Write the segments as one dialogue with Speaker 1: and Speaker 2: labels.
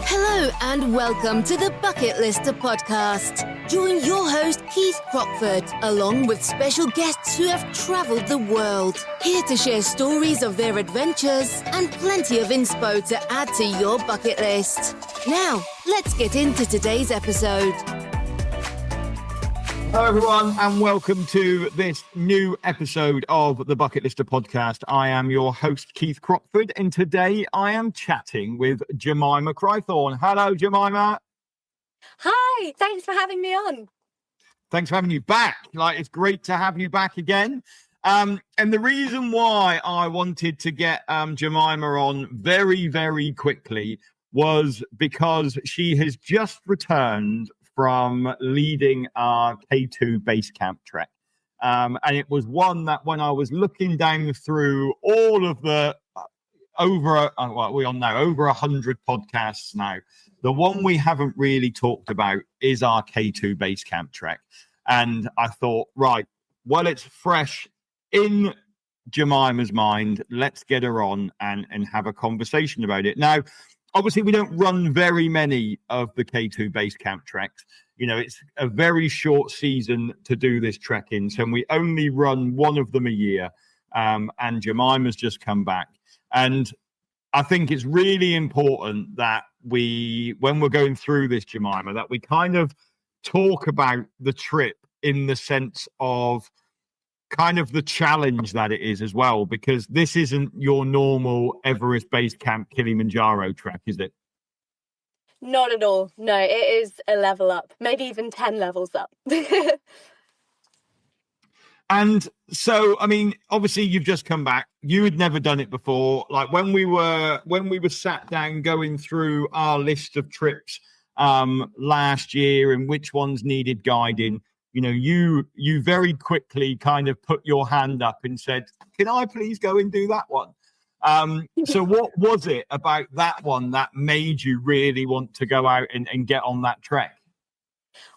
Speaker 1: Hello and welcome to the Bucket Lister podcast. Join your host Keith Crockford along with special guests who have travelled the world, here to share stories of their adventures and plenty of inspo to add to your bucket list. Now, let's get into today's episode.
Speaker 2: Hello everyone and welcome to this new episode of the Bucket Lister podcast. I am your host Keith Crockford and today I am chatting with Jemima Crythorne. Hello Jemima.
Speaker 3: Hi, thanks for having me on.
Speaker 2: Thanks for having you back. It's great to have you back again. And the reason why I wanted to get Jemima on very, very quickly was because she has just returned from leading our K2 base camp trek. And it was one that when I was looking down through all of the over 100 podcasts now, the one we haven't really talked about is our K2 base camp trek. And I thought, right, well, it's fresh in Jemima's mind. Let's get her on and have a conversation about it. Now, obviously, we don't run very many of the K2 base camp treks. You know, it's a very short season to do this trek in, so we only run one of them a year. And Jemima's just come back. And I think it's really important that when we're going through this, Jemima, that we kind of talk about the trip in the sense of kind of the challenge that it is as well, because this isn't your normal Everest Base Camp Kilimanjaro trek, is it?
Speaker 3: Not at all. No, it is a level up, maybe even 10 levels up.
Speaker 2: And so, I mean, obviously you've just come back. You had never done it before. Like when we were sat down going through our list of trips last year and which ones needed guiding, you know, you very quickly kind of put your hand up and said, can I please go and do that one? So what was it about that one that made you really want to go out and get on that trek?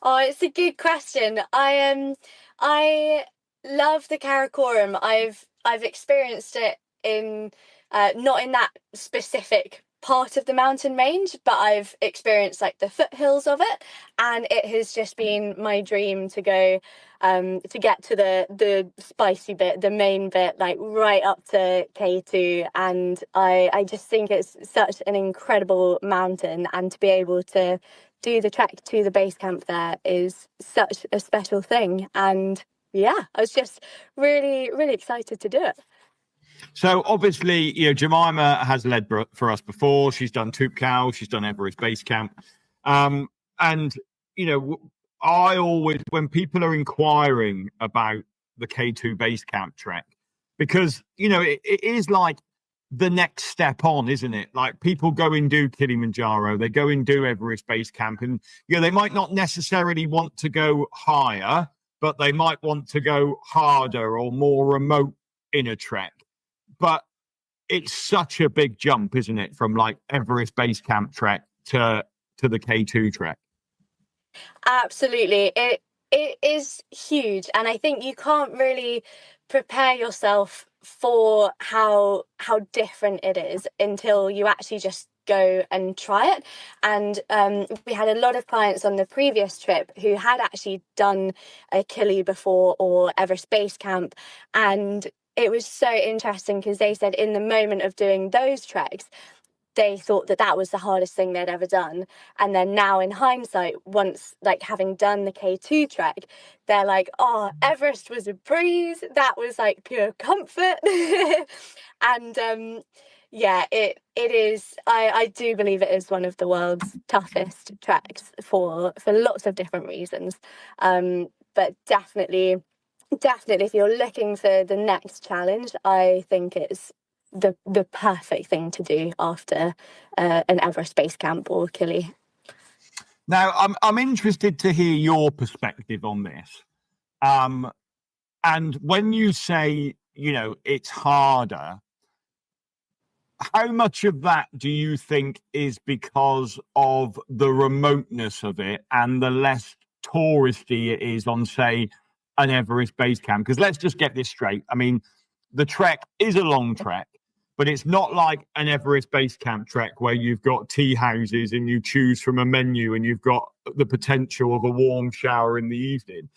Speaker 3: Oh, it's a good question. I love the Karakoram. I've experienced it in not in that specific part of the mountain range, but I've experienced like the foothills of it, and it has just been my dream to go to get to the spicy bit, the main bit, like right up to K2. And I just think it's such an incredible mountain, and to be able to do the trek to the base camp there is such a special thing. And yeah, I was just really, really excited to do it.
Speaker 2: So obviously, you know, Jemima has led for us before. She's done Toubkal, she's done Everest Base Camp. And, you know, I always, when people are inquiring about the K2 Base Camp trek, because, you know, it is like the next step on, isn't it? Like people go and do Kilimanjaro, they go and do Everest Base Camp, and, you know, they might not necessarily want to go higher, but they might want to go harder or more remote in a trek. But it's such a big jump, isn't it, from like Everest Base Camp trek to the K2 trek?
Speaker 3: Absolutely. It is huge. And I think you can't really prepare yourself for how different it is until you actually just go and try it. And we had a lot of clients on the previous trip who had actually done a Kili before or Everest Base Camp, and it was so interesting because they said in the moment of doing those treks, they thought that was the hardest thing they'd ever done. And then now in hindsight, once like having done the K2 trek, they're like, oh, Everest was a breeze. That was like pure comfort. And yeah, it is. I do believe it is one of the world's toughest treks for lots of different reasons. But definitely if you're looking for the next challenge, I think it's the perfect thing to do after an Everest Base Camp or Kili.
Speaker 2: Now, I'm interested to hear your perspective on this. And when you say, you know, it's harder, how much of that do you think is because of the remoteness of it and the less touristy it is on, say, an Everest Base Camp? Because let's just get this straight. I mean, the trek is a long trek. but it's not like an Everest base camp trek where you've got tea houses and you choose from a menu and you've got the potential of a warm shower in the evening.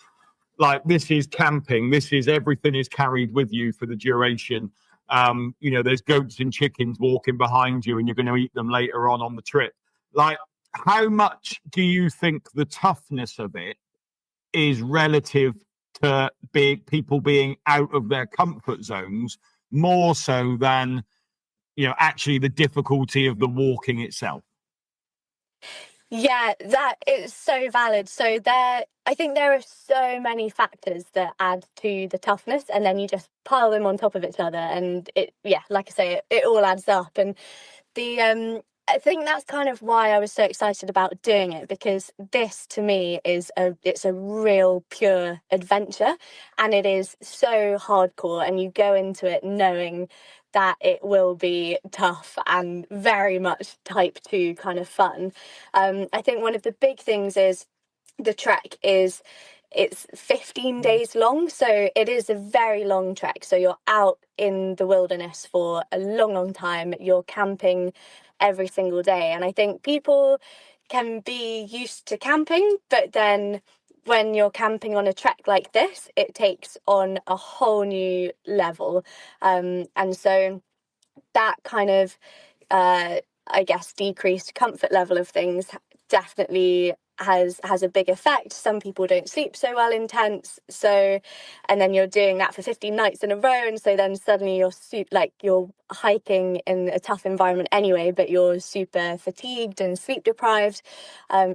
Speaker 2: Like, this is camping. This is everything is carried with you for the duration. There's goats and chickens walking behind you and you're going to eat them later on the trip. Like, how much do you think the toughness of it is relative to people being out of their comfort zones, more so than, actually the difficulty of the walking itself?
Speaker 3: Yeah, that is so valid. So I think there are so many factors that add to the toughness, and then you just pile them on top of each other, and like I say, it all adds up. And I think that's kind of why I was so excited about doing it, because this to me it's a real pure adventure, and it is so hardcore, and you go into it knowing that it will be tough and very much type 2 kind of fun. I think one of the big things is the trek is it's 15 days long, so it is a very long trek. So you're out in the wilderness for a long time. You're camping every single day, and I think people can be used to camping, but then when you're camping on a trek like this, it takes on a whole new level. And so that kind of I guess decreased comfort level of things definitely has a big effect. Some people don't sleep so well in tents, and then you're doing that for 15 nights in a row, and so then suddenly you're hiking in a tough environment anyway, but you're super fatigued and sleep deprived,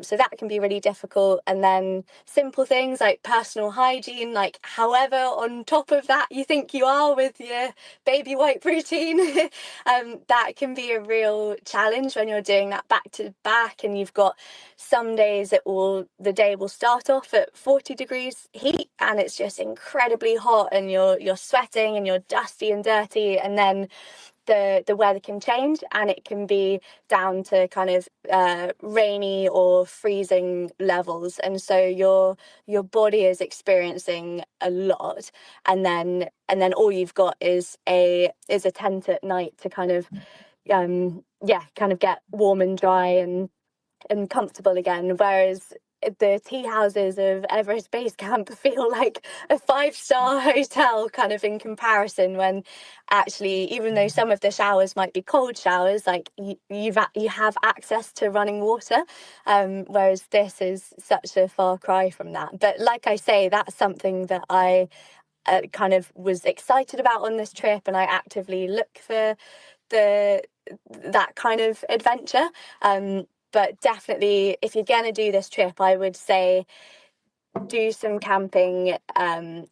Speaker 3: so that can be really difficult. And then simple things like personal hygiene, like however on top of that you think you are with your baby wipe routine, that can be a real challenge when you're doing that back to back, and you've got some days the day will start off at 40 degrees heat, and it's just incredibly hot, and you're sweating and you're dusty and dirty, and then the weather can change, and it can be down to kind of rainy or freezing levels, and so your body is experiencing a lot, and then all you've got is a tent at night to kind of get warm and dry and comfortable again, whereas the tea houses of Everest Base Camp feel like a 5-star hotel kind of in comparison, when actually, even though some of the showers might be cold showers, like you have access to running water, whereas this is such a far cry from that. But like I say, that's something that I kind of was excited about on this trip, and I actively look for that kind of adventure. But definitely, if you're going to do this trip, I would say do some camping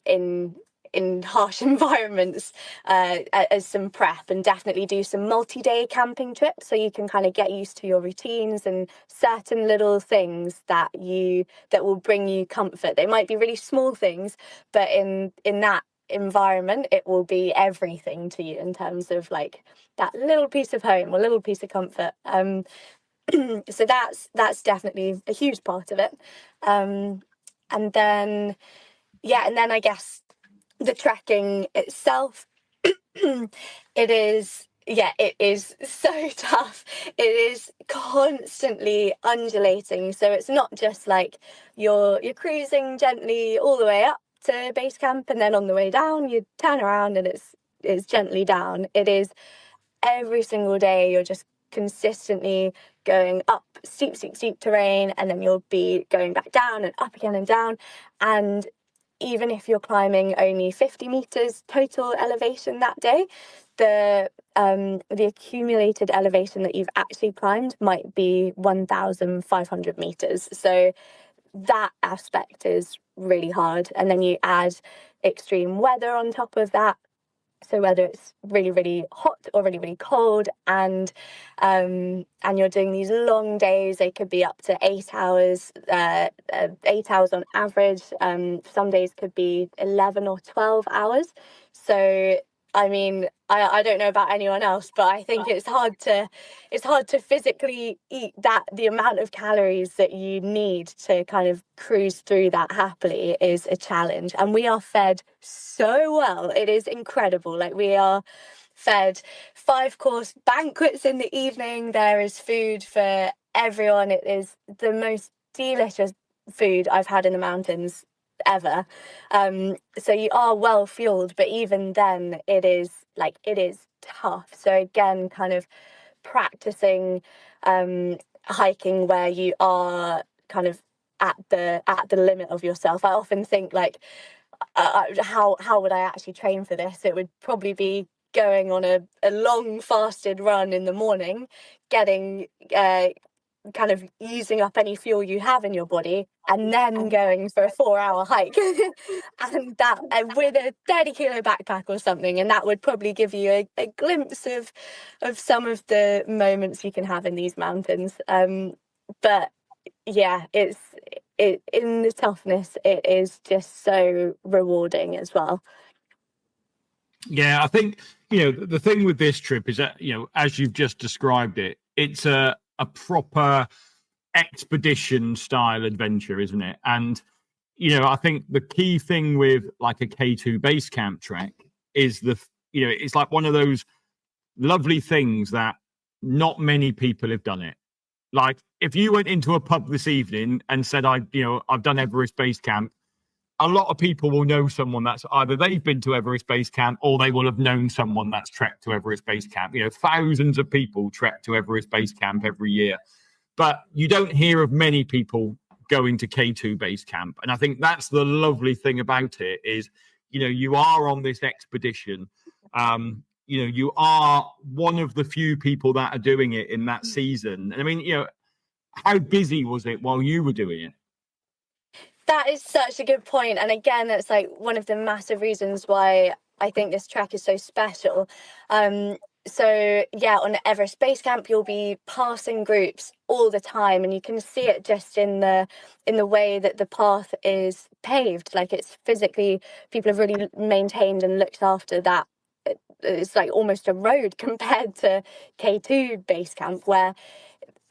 Speaker 3: in harsh environments as some prep, and definitely do some multi-day camping trips so you can kind of get used to your routines and certain little things that will bring you comfort. They might be really small things, but in that environment it will be everything to you in terms of like that little piece of home or little piece of comfort. So that's definitely a huge part of it. And then I guess the trekking itself, it is so tough. It is constantly undulating, so it's not just like you're cruising gently all the way up to base camp, and then on the way down you turn around and it's gently down. It is every single day you're just consistently going up steep terrain, and then you'll be going back down and up again and down. And even if you're climbing only 50 meters total elevation that day, the accumulated elevation that you've actually climbed might be 1,500 meters. So that aspect is really hard. And then you add extreme weather on top of that. So whether it's really, really hot or really, really cold, and you're doing these long days, they could be up to 8 hours, 8 hours on average. Some days could be 11 or 12 hours. So, I mean, I don't know about anyone else, but I think it's hard to physically eat the amount of calories that you need to kind of cruise through that happily is a challenge. And we are fed so well. It is incredible. Like, we are fed 5-course banquets in the evening. There is food for everyone. It is the most delicious food I've had in the mountains ever. So you are well fueled, but even then it is tough. So again, kind of practicing hiking where you are kind of at the limit of yourself. I often think like, how would I actually train for this? It would probably be going on a long fasted run in the morning, getting kind of using up any fuel you have in your body, and then going for a 4-hour hike and with a 30-kilo backpack or something, and that would probably give you a glimpse of some of the moments you can have in these mountains. But yeah, it in the toughness, it is just so rewarding as well.
Speaker 2: Yeah, I think, the thing with this trip is that, as you've just described it, it's a proper expedition style adventure, isn't it? And, I think the key thing with like a K2 base camp trek is it's like one of those lovely things that not many people have done it. Like if you went into a pub this evening and said, I've done Everest Base Camp, a lot of people will know someone that's either they've been to Everest Base Camp or they will have known someone that's trekked to Everest Base Camp. Thousands of people trek to Everest Base Camp every year, but you don't hear of many people going to K2 Base Camp. And I think that's the lovely thing about it is, you are on this expedition. You are one of the few people that are doing it in that season. And I mean, how busy was it while you were doing it?
Speaker 3: That is such a good point. And again, it's like one of the massive reasons why I think this trek is so special. So yeah, on Everest Base Camp, you'll be passing groups all the time, and you can see it just in the way that the path is paved. Like it's physically, people have really maintained and looked after that. It's like almost a road compared to K2 Base Camp, where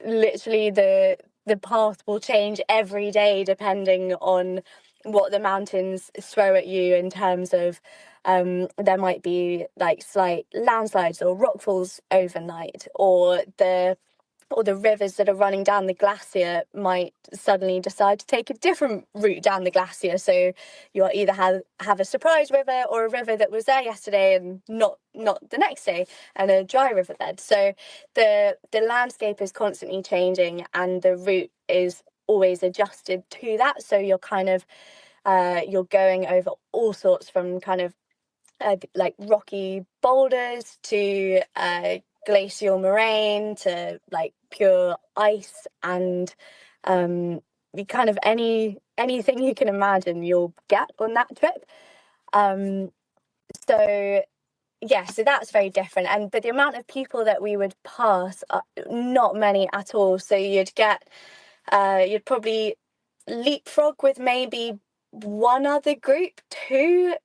Speaker 3: literally the path will change every day depending on what the mountains throw at you in terms of there might be like slight landslides or rockfalls overnight, or the rivers that are running down the glacier might suddenly decide to take a different route down the glacier. So you'll either have a surprise river or a river that was there yesterday and not the next day, and a dry riverbed. So the landscape is constantly changing and the route is always adjusted to that. So you're kind of you're going over all sorts, from kind of like rocky boulders to glacial moraine to like pure ice, and kind of anything you can imagine you'll get on that trip. So yeah, so that's very different. But the amount of people that we would pass, not many at all. So you'd probably leapfrog with maybe one other group, two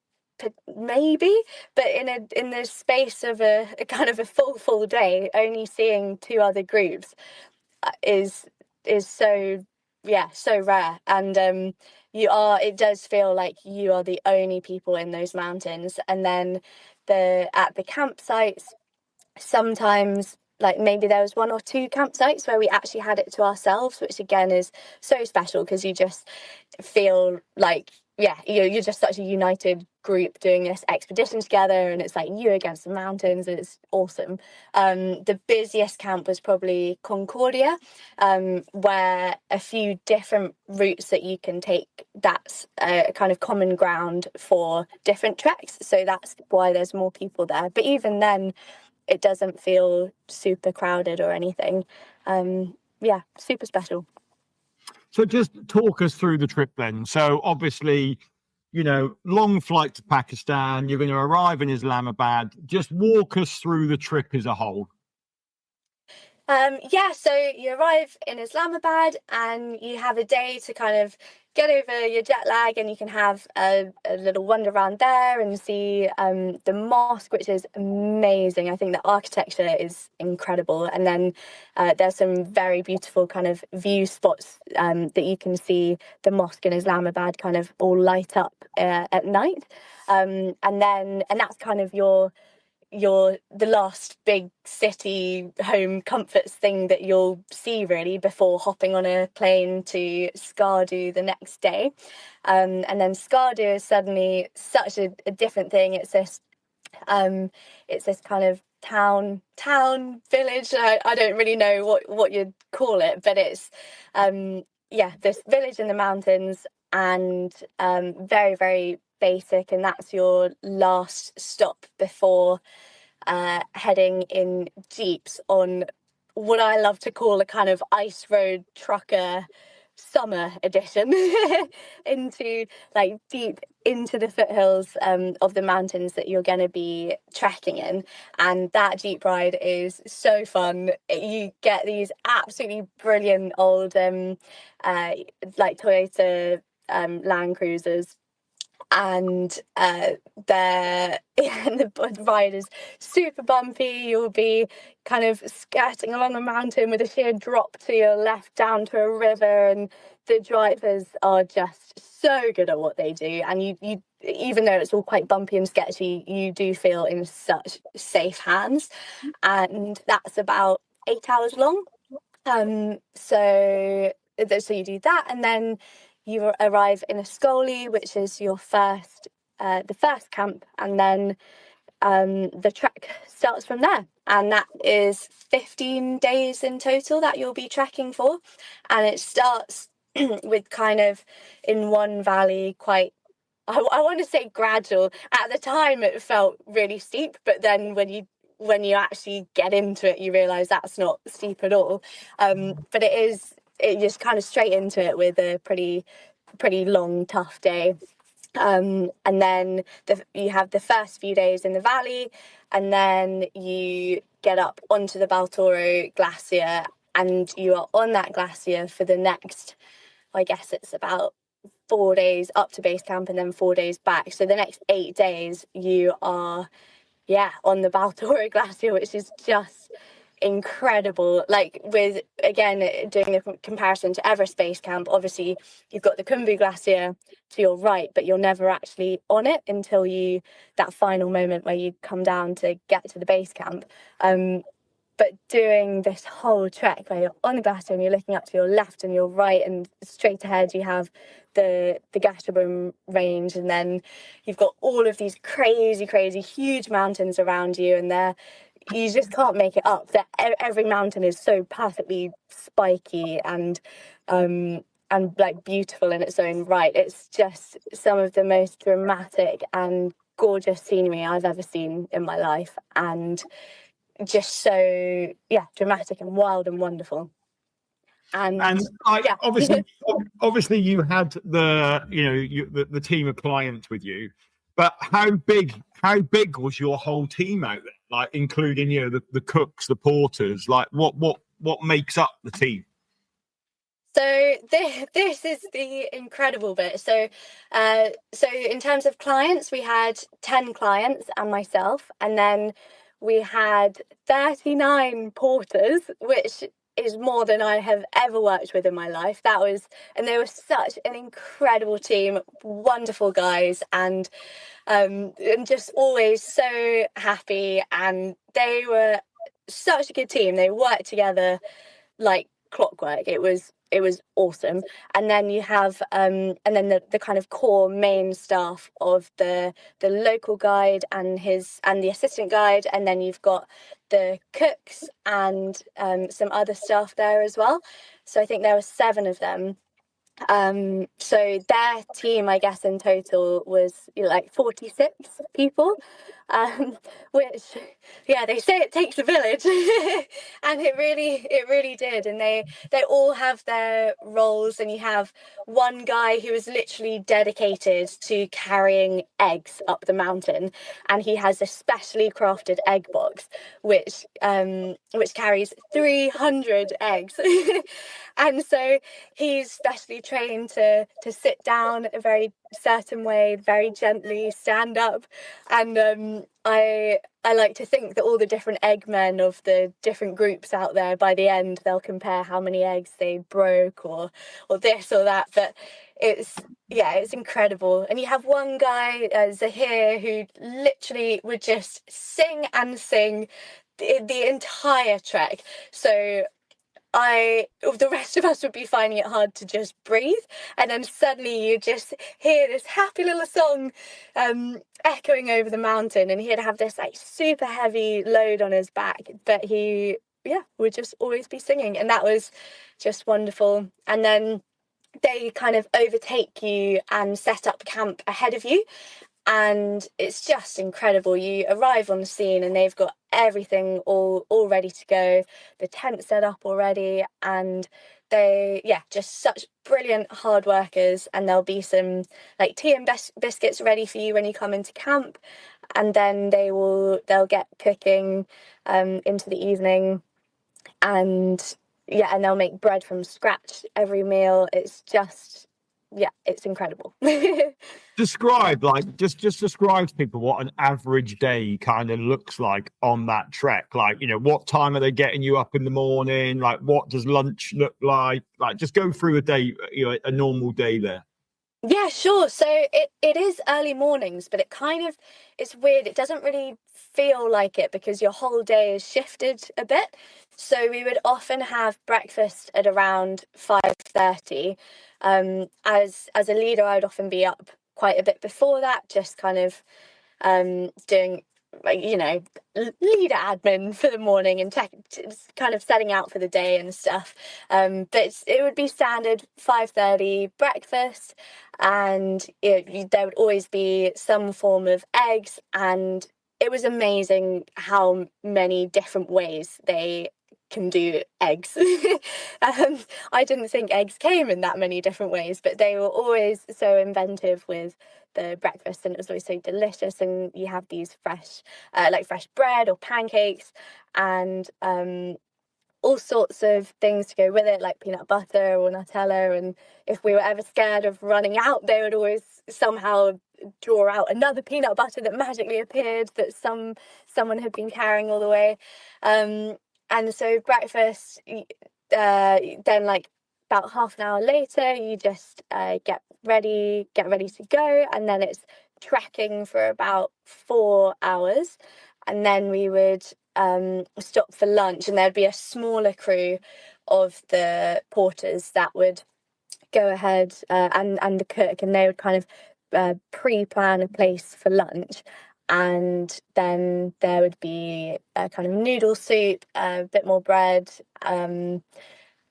Speaker 3: maybe, but in the space of a kind of a full day, only seeing two other groups is so rare. And it does feel like you are the only people in those mountains. And then at the campsites, sometimes like maybe there was one or two campsites where we actually had it to ourselves, which again is so special because you just feel like you're just such a united group doing this expedition together, and it's like you against the mountains. It's awesome. The busiest camp was probably Concordia, where a few different routes that you can take, that's a kind of common ground for different treks, so that's why there's more people there. But even then, it doesn't feel super crowded or anything. Super special.
Speaker 2: So just talk us through the trip then. So obviously, long flight to Pakistan, you're going to arrive in Islamabad. Just walk us through the trip as a whole.
Speaker 3: So you arrive in Islamabad and you have a day to kind of get over your jet lag, and you can have a little wander around there and see the mosque, which is amazing. I think the architecture is incredible. And then there's some very beautiful kind of view spots that you can see the mosque in Islamabad kind of all light up at night. And that's kind of your the last big city home comforts thing that you'll see, really, before hopping on a plane to Skardu the next day. And then Skardu is suddenly such a different thing. It's this kind of town village. I don't really know what you'd call it, but it's this village in the mountains, and very, very basic, and that's your last stop before heading in jeeps on what I love to call a kind of ice road trucker summer edition into deep into the foothills of the mountains that you're going to be trekking in. And that jeep ride is so fun. You get these absolutely brilliant old Toyota Land Cruisers, and the ride is super bumpy. You'll be kind of skirting along a mountain with a sheer drop to your left down to a river, and the drivers are just so good at what they do, and you even though it's all quite bumpy and sketchy, you do feel in such safe hands. And that's about 8 hours long. So you do that, and then you arrive in Ascoli, which is your the first camp, and then the trek starts from there. And that is 15 days in total that you'll be trekking for. And it starts with kind of in one valley, quite, I want to say gradual. At the time, it felt really steep, but then when you actually get into it, you realise that's not steep at all. But it just kind of straight into it with a pretty long, tough day. And then you have the first few days in the valley, and then you get up onto the Baltoro Glacier, and you are on that glacier for the next, I guess it's about 4 days up to base camp and then 4 days back. So the next 8 days you are on the Baltoro Glacier, which is just incredible. Like, with, again, doing the comparison to Everest Base Camp, obviously you've got the Khumbu Glacier to your right, but you're never actually on it until that final moment where you come down to get to the base camp. But doing this whole trek where you're on the glacier and you're looking up to your left and your right, and straight ahead you have the Gasherbrum range, and then you've got all of these crazy huge mountains around you, and you just can't make it up. Every mountain is so perfectly spiky and like beautiful in its own right. It's just some of the most dramatic and gorgeous scenery I've ever seen in my life, and just so dramatic and wild and wonderful.
Speaker 2: Obviously you had the team of clients with you, but how big was your whole team out there, like including the cooks, the porters? Like what makes up the team?
Speaker 3: So this is the incredible bit. So in terms of clients, we had 10 clients and myself, and then we had 39 porters, which is more than I have ever worked with in my life. And they were such an incredible team, wonderful guys, and just always so happy. And they were such a good team. They worked together like clockwork. It was awesome. And then you have and then the kind of core main staff of the local guide and the assistant guide, and then you've got the cooks and some other staff there as well. So I think there were 7 of them. So their team, I guess, in total was like 46 people, which they say it takes a village, and it really did. And they all have their roles, and you have one guy who is literally dedicated to carrying eggs up the mountain, and he has a specially crafted egg box which carries 300 eggs. And so he's specially trained to sit down a very certain way, very gently stand up. And I like to think that all the different eggmen of the different groups out there, by the end, they'll compare how many eggs they broke or this or that. But it's incredible. And you have one guy, Zahir, who literally would just sing and sing the entire trek. So the rest of us would be finding it hard to just breathe, and then suddenly you just hear this happy little song echoing over the mountain, and he'd have this like super heavy load on his back, but he would just always be singing, and that was just wonderful. And then they kind of overtake you and set up camp ahead of you, and it's just incredible. You arrive on the scene and they've got everything all ready to go, the tent set up already, and they just such brilliant hard workers. And there'll be some like tea and biscuits ready for you when you come into camp, and then they'll get cooking into the evening, and they'll make bread from scratch every meal. It's just it's incredible.
Speaker 2: Describe, like, just describe to people what an average day kind of looks like on that trek. Like, you know, what time are they getting you up in the morning? Like, what does lunch look like? Like, just go through a day, you know, a normal day there.
Speaker 3: Yeah, sure. So it is early mornings, but it's weird. It doesn't really feel like it because your whole day is shifted a bit. So we would often have breakfast at around 5:30. As a leader, I would often be up quite a bit before that, just kind of doing, like, you know, leader admin for the morning and kind of setting out for the day and stuff. But it would be standard 5:30 breakfast, and there would always be some form of eggs, and it was amazing how many different ways they can do eggs. I didn't think eggs came in that many different ways, but they were always so inventive with the breakfast, and it was always so delicious. And you have these fresh bread or pancakes, and all sorts of things to go with it, like peanut butter or Nutella. And if we were ever scared of running out, they would always somehow draw out another peanut butter that magically appeared that someone had been carrying all the way. And so breakfast, then like about half an hour later, you just get ready to go, and then it's trekking for about 4 hours, and then we would stop for lunch, and there'd be a smaller crew of the porters that would go ahead and the cook, and they would kind of pre-plan a place for lunch. And then there would be a kind of noodle soup, a bit more bread,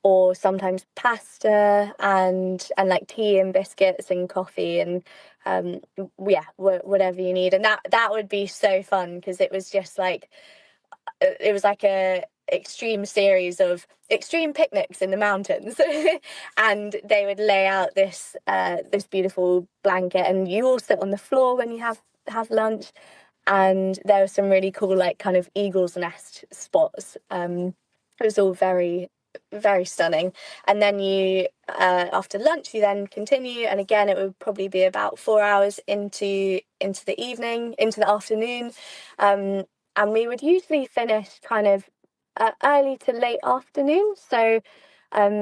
Speaker 3: or sometimes pasta, and like tea and biscuits and coffee, and whatever you need. And that would be so fun because it was just like a extreme series of extreme picnics in the mountains. And they would lay out this beautiful blanket, and you all sit on the floor when you have lunch. And there were some really cool, like, kind of eagle's nest spots. It was all very, very stunning. And then you after lunch you then continue, and again it would probably be about 4 hours into the afternoon. And we would usually finish kind of early to late afternoon, so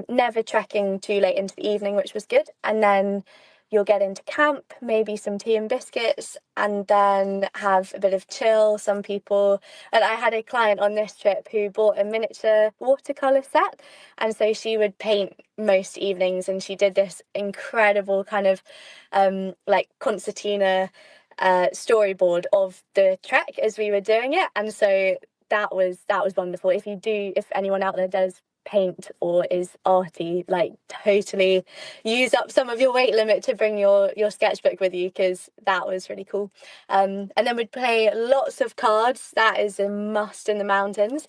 Speaker 3: never trekking too late into the evening, which was good. And then you'll get into camp, maybe some tea and biscuits, and then have a bit of chill. Some people, and I had a client on this trip who bought a miniature watercolor set, and so she would paint most evenings, and she did this incredible kind of like concertina storyboard of the trek as we were doing it. And so that was wonderful. If anyone out there does paint or is arty, like, totally use up some of your weight limit to bring your sketchbook with you, because that was really cool. And then we'd play lots of cards. That is a must in the mountains.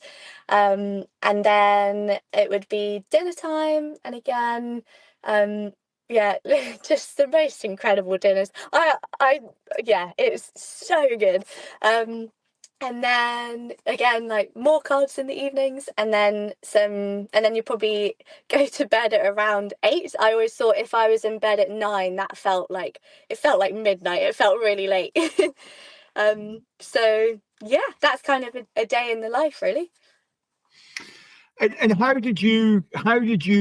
Speaker 3: And then it would be dinner time, and again just the most incredible dinners. It's so good. And then again, like more carbs in the evenings, and then you probably go to bed at around 8. I always thought if I was in bed at 9, that felt like midnight. It felt really late. So yeah, that's kind of a day in the life, really.
Speaker 2: And how did you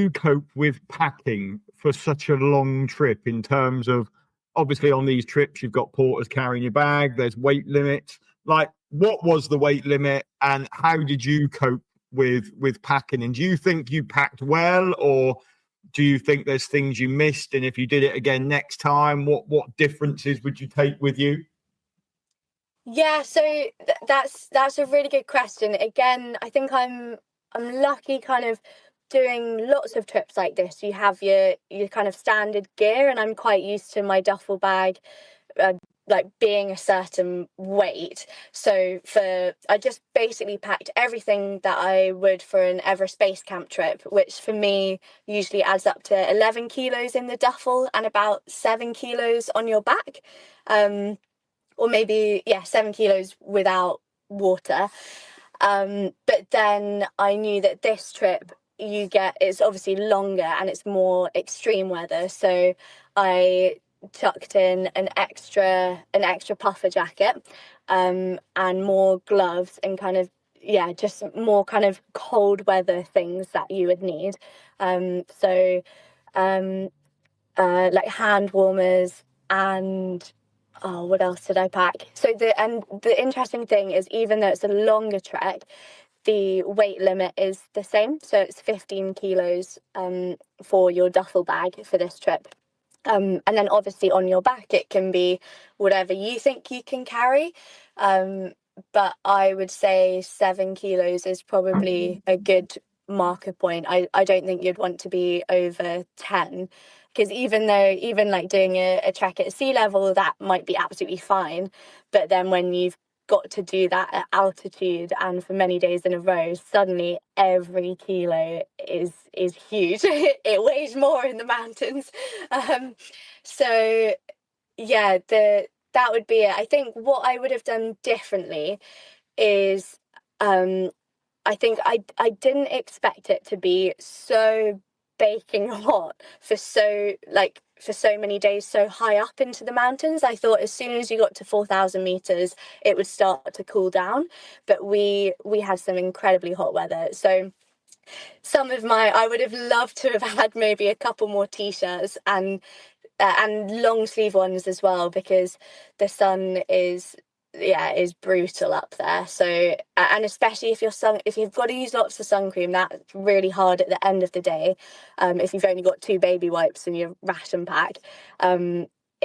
Speaker 2: cope with packing for such a long trip? In terms of, obviously on these trips you've got porters carrying your bag, there's weight limits. Like, what was the weight limit, and how did you cope with packing? And do you think you packed well, or do you think there's things you missed? And if you did it again next time, what differences would you take with you?
Speaker 3: Yeah, so that's a really good question. Again, I think I'm lucky kind of doing lots of trips like this. You have your kind of standard gear, and I'm quite used to my duffel bag uh, like being a certain weight. So I just basically packed everything that I would for an Everest Base Camp trip, which for me usually adds up to 11 kilos in the duffel and about 7 kilos on your back. Or maybe, yeah, 7 kilos without water. But then I knew that this trip it's obviously longer and it's more extreme weather. So I tucked in an extra puffer jacket, and more gloves, and kind of, yeah, just more kind of cold weather things that you would need. So like hand warmers, and oh, what else did I pack? So the interesting thing is, even though it's a longer trek, the weight limit is the same. So it's 15 kilos for your duffel bag for this trip. And then obviously on your back, it can be whatever you think you can carry. But I would say 7 kilos is probably a good marker point. I don't think you'd want to be over 10, because even like doing a trek at sea level, that might be absolutely fine. But then when you've got to do that at altitude and for many days in a row, suddenly every kilo is huge. It weighs more in the mountains. So yeah, that would be it. I think what I would have done differently is, I think I didn't expect it to be so baking hot for so many days, so high up into the mountains. I thought as soon as you got to 4,000 meters, it would start to cool down. But we had some incredibly hot weather. So I would have loved to have had maybe a couple more t-shirts and long sleeve ones as well, because the sun is brutal up there. So and especially if you've got to use lots of sun cream, that's really hard at the end of the day. If you've only got 2 baby wipes in your ration pack,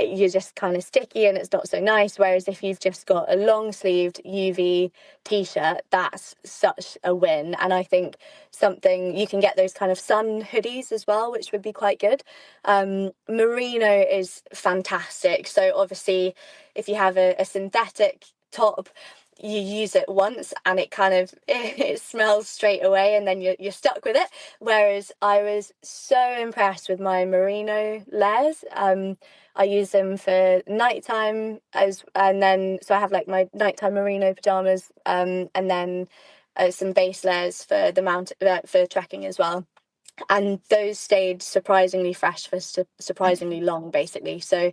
Speaker 3: you're just kind of sticky and it's not so nice. Whereas if you've just got a long sleeved UV t-shirt, that's such a win. And I think something you can get those kind of sun hoodies as well, which would be quite good. Merino is fantastic. So obviously if you have a synthetic top, you use it once and it kind of it smells straight away, and then you're stuck with it. Whereas I was so impressed with my merino layers. I use them for nighttime and then so I have like my nighttime merino pajamas, and then some base layers for the for trekking as well. And those stayed surprisingly fresh for surprisingly long, basically. So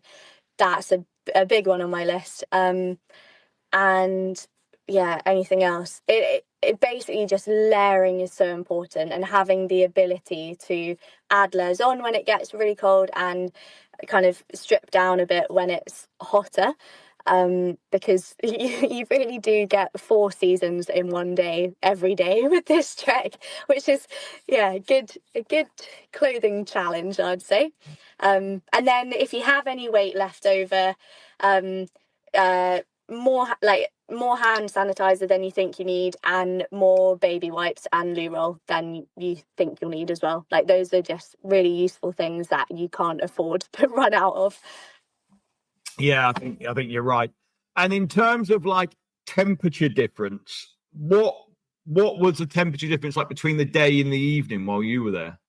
Speaker 3: that's a big one on my list. And yeah, anything else? It basically just layering is so important, and having the ability to add layers on when it gets really cold and kind of strip down a bit when it's hotter. Because you really do get 4 seasons in one day, every day with this trek, which is, yeah, a good clothing challenge, I'd say. And then if you have any weight left over, um, uh, more hand sanitizer than you think you need, and more baby wipes and loo roll than you think you'll need as well. Like, those are just really useful things that you can't afford to run out of.
Speaker 2: Yeah, I think you're right. And in terms of like temperature difference, what was the temperature difference like between the day and the evening while you were there?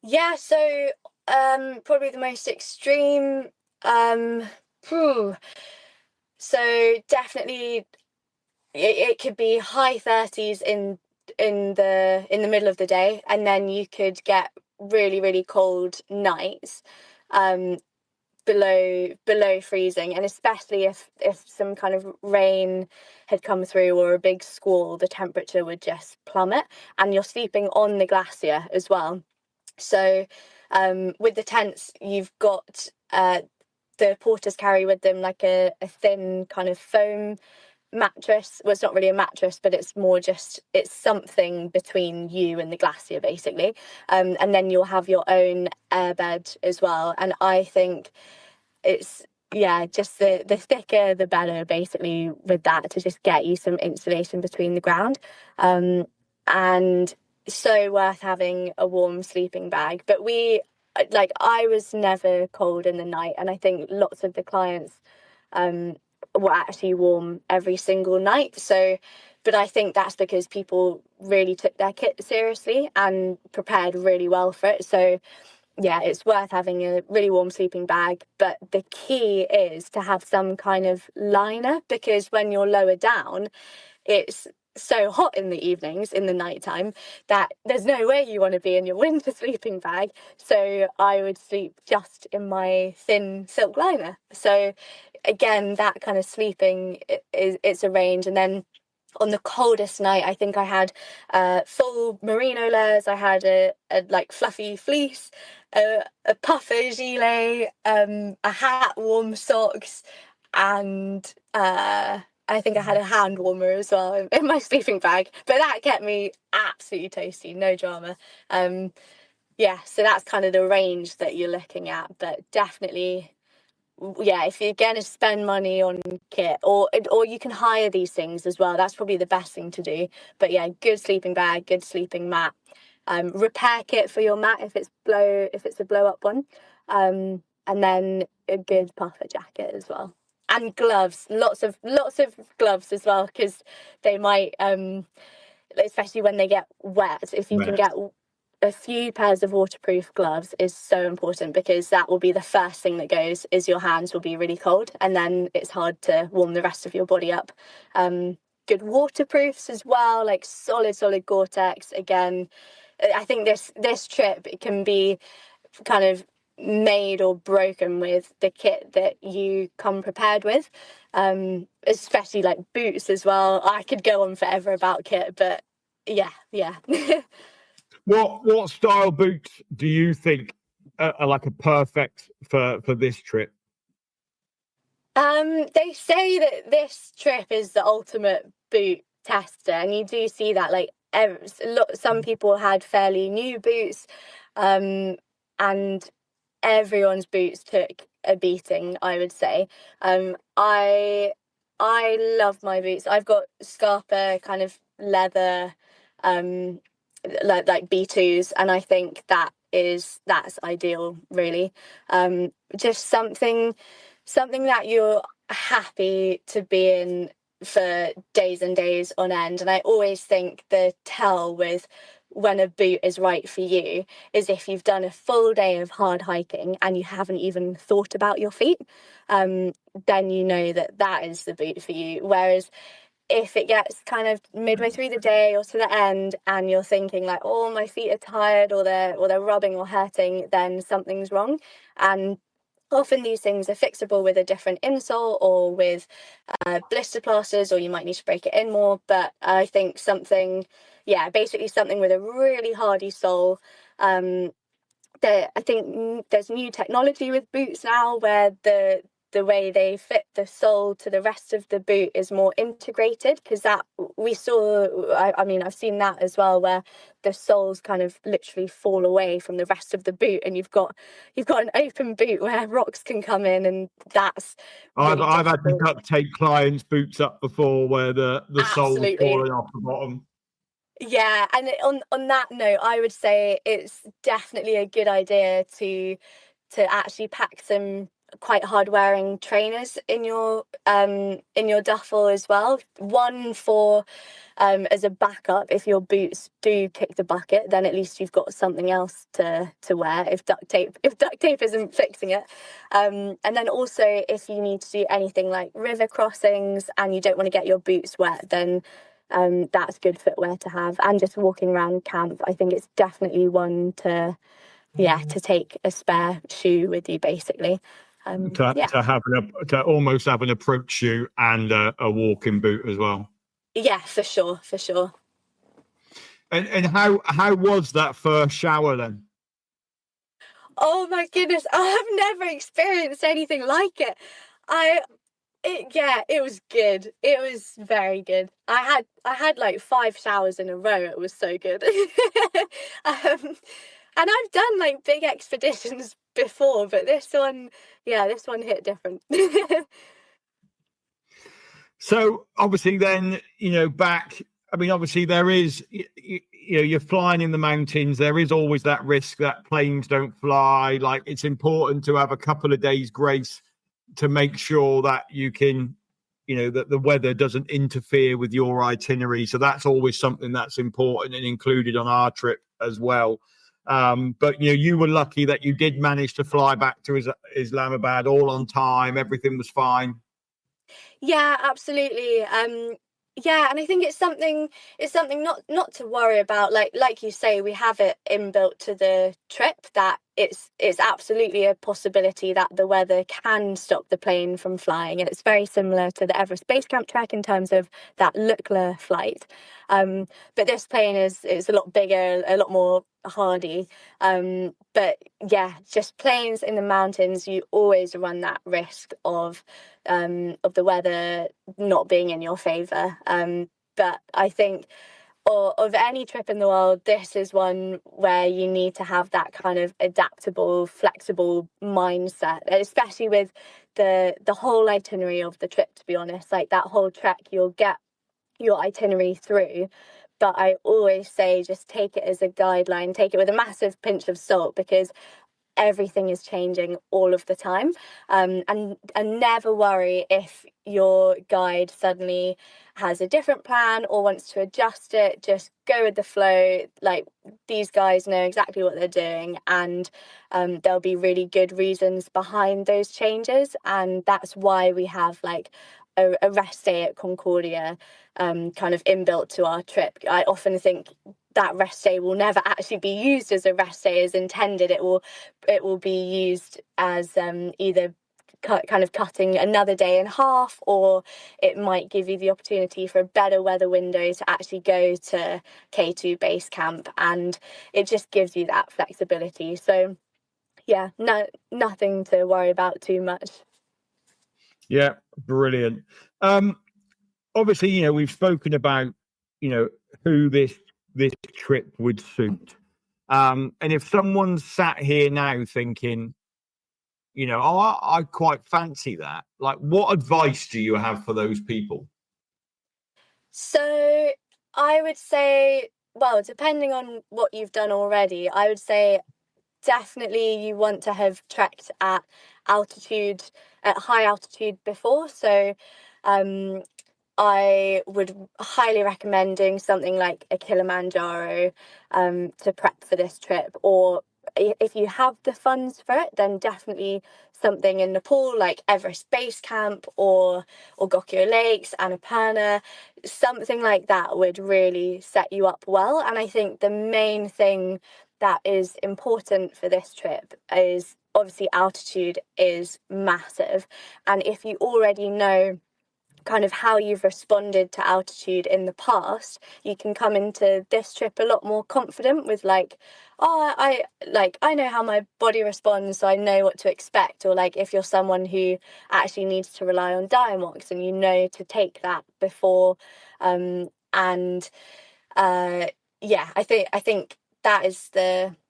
Speaker 3: Yeah, so probably the most extreme, phew. So definitely it could be high 30s in the middle of the day, and then you could get really, really cold nights, below freezing. And especially if some kind of rain had come through or a big squall, the temperature would just plummet, and you're sleeping on the glacier as well. So with the tents, you've got the porters carry with them like a thin kind of foam mattress. Well, it's not really a mattress, but it's more just, it's something between you and the glacier, basically. And then you'll have your own airbed as well. And I think it's, yeah, just the thicker the better, basically, with that, to just get you some insulation between the ground. And so worth having a warm sleeping bag. But I was never cold in the night, and I think lots of the clients were actually warm every single night. So, but I think that's because people really took their kit seriously and prepared really well for it. So yeah, it's worth having a really warm sleeping bag. But the key is to have some kind of liner, because when you're lower down, it's so hot in the evenings, in the nighttime, that there's no way you want to be in your winter sleeping bag. So I would sleep just in my thin silk liner. So again, that kind of sleeping it's a range. And then on the coldest night, I think I had full merino layers. I had a like fluffy fleece, a puffer gilet, a hat, warm socks, and I think I had a hand warmer as well in my sleeping bag. But that kept me absolutely toasty, no drama. Yeah, so that's kind of the range that you're looking at. But definitely, yeah, if you're going to spend money on kit, or you can hire these things as well, that's probably the best thing to do. But yeah, good sleeping bag, good sleeping mat, repair kit for your mat if it's a blow up one, and then a good puffer jacket as well, and gloves, lots of gloves as well, because they might especially when they get wet, if you can get a few pairs of waterproof gloves is so important, because that will be the first thing that goes, is your hands will be really cold, and then it's hard to warm the rest of your body up. Good waterproofs as well, like solid Gore-Tex. Again, I think this trip, it can be kind of made or broken with the kit that you come prepared with, especially like boots as well. I could go on forever about kit, but yeah.
Speaker 2: What style boots do you think are like a perfect for this trip?
Speaker 3: They say that this trip is the ultimate boot tester, and you do see that, like, some people had fairly new boots, and everyone's boots took a beating, I would say. I love my boots. I've got Scarpa kind of leather, um, like B2s, and I think that's ideal, really. Just something that you're happy to be in for days and days on end. And I always think the tell with when a boot is right for you is if you've done a full day of hard hiking and you haven't even thought about your feet, then you know that is the boot for you. Whereas if it gets kind of midway through the day or to the end and you're thinking like, oh, my feet are tired, or they're rubbing or hurting, then something's wrong. And often these things are fixable with a different insole or with blister plasters, or you might need to break it in more. But I think basically something with a really hardy sole. I think there's new technology with boots now where the way they fit the sole to the rest of the boot is more integrated, because that we saw, I mean, I've seen that as well, where the soles kind of literally fall away from the rest of the boot, and you've got an open boot where rocks can come in, and that's really
Speaker 2: I've had to
Speaker 3: difficult.
Speaker 2: duct tape clients' boots up before where the sole's
Speaker 3: Absolutely.
Speaker 2: falling off the bottom.
Speaker 3: Yeah, and on that note, I would say it's definitely a good idea to actually pack some quite hard wearing trainers in your duffel as well. One for as a backup, if your boots do kick the bucket, then at least you've got something else to wear if duct tape isn't fixing it. And then also, if you need to do anything like river crossings and you don't want to get your boots wet, then that's good footwear to have. And just walking around camp, I think it's definitely one to take a spare shoe with you, basically.
Speaker 2: To almost have an approach shoe and a walking boot as well.
Speaker 3: Yeah, for sure.
Speaker 2: And how was that first shower then?
Speaker 3: Oh my goodness, I have never experienced anything like it. It was good. It was very good. I had like 5 showers in a row. It was so good. And I've done like big expeditions before, but this one hit different.
Speaker 2: So obviously then, back, I mean, obviously there is, you're flying in the mountains. There is always that risk that planes don't fly. Like, it's important to have a couple of days grace to make sure that you can, that the weather doesn't interfere with your itinerary. So that's always something that's important and included on our trip as well. But, you were lucky that you did manage to fly back to Islamabad all on time. Everything was fine.
Speaker 3: Yeah, absolutely. And I think it's something not to worry about. Like you say, we have it inbuilt to the trip that it's absolutely a possibility that the weather can stop the plane from flying. And it's very similar to the Everest Base Camp trek in terms of that Lukla flight. But this plane is a lot bigger, a lot more hardy. But yeah, just planes in the mountains, you always run that risk of the weather not being in your favour. But I think of any trip in the world, this is one where you need to have that kind of adaptable, flexible mindset, especially with the whole itinerary of the trip, to be honest. Like, that whole trek, you'll get your itinerary through, but I always say just take it as a guideline, take it with a massive pinch of salt, because everything is changing all of the time. And never worry if your guide suddenly has a different plan or wants to adjust it. Just go with the flow. Like, these guys know exactly what they're doing, and there'll be really good reasons behind those changes. And that's why we have like a rest day at Concordia kind of inbuilt to our trip. I often think that rest day will never actually be used as a rest day as intended. It will be used as either kind of cutting another day in half, or it might give you the opportunity for a better weather window to actually go to K2 base camp, and it just gives you that flexibility. So yeah, nothing to worry about too much.
Speaker 2: Yeah, brilliant. Obviously, we've spoken about, who this trip would suit. And if someone's sat here now thinking, I quite fancy that, like, what advice do you have for those people?
Speaker 3: So I would say, well, depending on what you've done already, I would say definitely you want to have trekked at high altitude before. So I would highly recommend doing something like a Kilimanjaro to prep for this trip. Or if you have the funds for it, then definitely something in Nepal like Everest Base Camp or Gokyo Lakes, Annapurna. Something like that would really set you up well. And I think the main thing that is important for this trip is, obviously, altitude is massive. And if you already know kind of how you've responded to altitude in the past, you can come into this trip a lot more confident with like, oh, I know how my body responds, so I know what to expect. Or like, if you're someone who actually needs to rely on Diamox, and you know to take that before, I think that is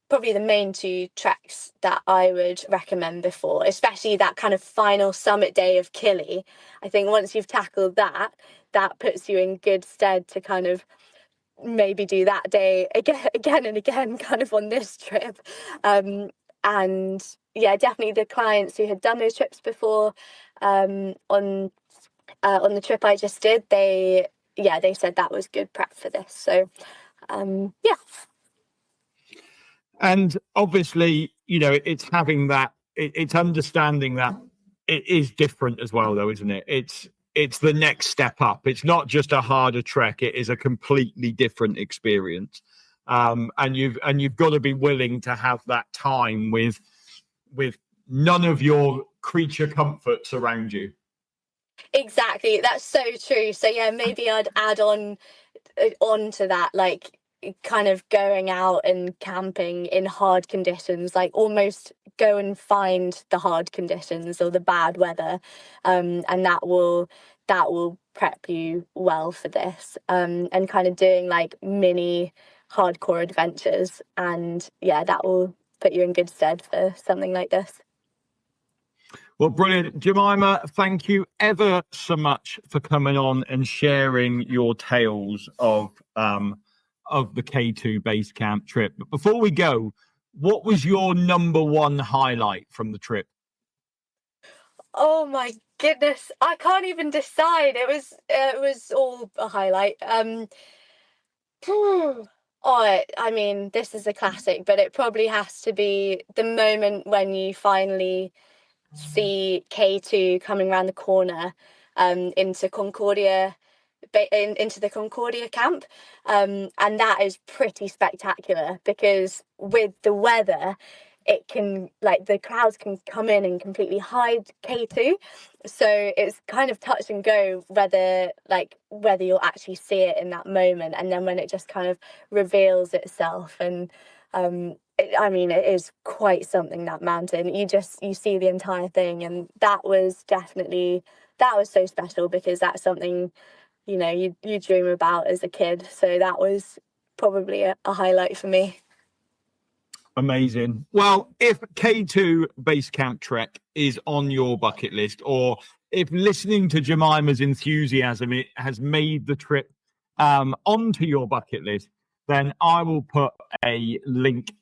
Speaker 3: probably the main 2 treks that I would recommend before, especially that kind of final summit day of Kili. I think once you've tackled that puts you in good stead to kind of maybe do that day again and again kind of on this trip. And yeah, definitely the clients who had done those trips before, on the trip I just did, they said that was good prep for this. So yeah.
Speaker 2: And obviously, it's having that, it's understanding that it is different as well, though, isn't it? It's the next step up. It's not just a harder trek. It is a completely different experience. And you've got to be willing to have that time with none of your creature comforts around you.
Speaker 3: Exactly. That's so true. So yeah, maybe I'd add on to that, like kind of going out and camping in hard conditions, like almost go and find the hard conditions or the bad weather, and that will prep you well for this, and kind of doing like mini hardcore adventures, and yeah, that will put you in good stead for something like this.
Speaker 2: Well, brilliant. Jemima, thank you ever so much for coming on and sharing your tales of the K2 base camp trip. But before we go, what was your number one highlight from the trip?
Speaker 3: Oh my goodness, I can't even decide. It was all a highlight. I mean, this is a classic, but it probably has to be the moment when you finally see K2 coming around the corner, into Concordia, into the Concordia camp, and that is pretty spectacular because with the weather, it can, like, the crowds can come in and completely hide K2, so it's kind of touch and go whether you'll actually see it in that moment, and then when it just kind of reveals itself. And it is quite something, that mountain. You see the entire thing, and that was so special because that's something you dream about as a kid. So that was probably a highlight for me.
Speaker 2: Amazing. Well, if K2 Base Camp Trek is on your bucket list, or if listening to Jemima's enthusiasm it has made the trip onto your bucket list, then I will put a link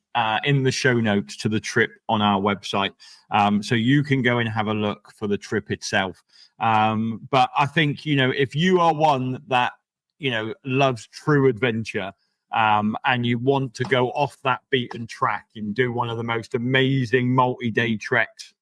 Speaker 2: in the show notes to the trip on our website, so you can go and have a look for the trip itself. But I think, if you are one that, loves true adventure, and you want to go off that beaten track and do one of the most amazing multi-day treks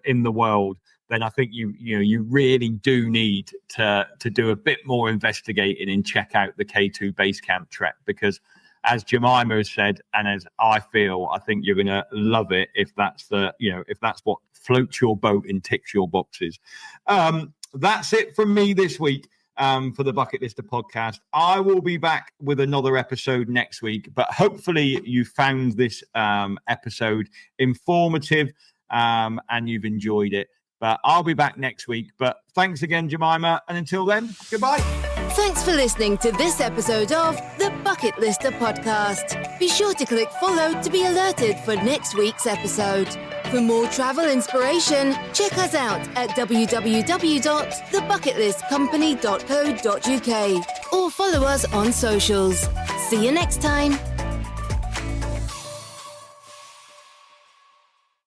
Speaker 2: in the world, then I think you really do need to do a bit more investigating and check out the K2 Base Camp Trek, because as Jemima has said, and as I feel, I think you're going to love it if that's what floats your boat and ticks your boxes. That's it from me this week. For the Bucket Lister podcast. I will be back with another episode next week, but hopefully you found this episode informative, and you've enjoyed it. But I'll be back next week. But thanks again, Jemima. And until then, goodbye.
Speaker 1: Thanks for listening to this episode of the Bucket Lister podcast. Be sure to click follow to be alerted for next week's episode. For more travel inspiration, check us out at www.thebucketlistcompany.co.uk or follow us on socials. See you next time.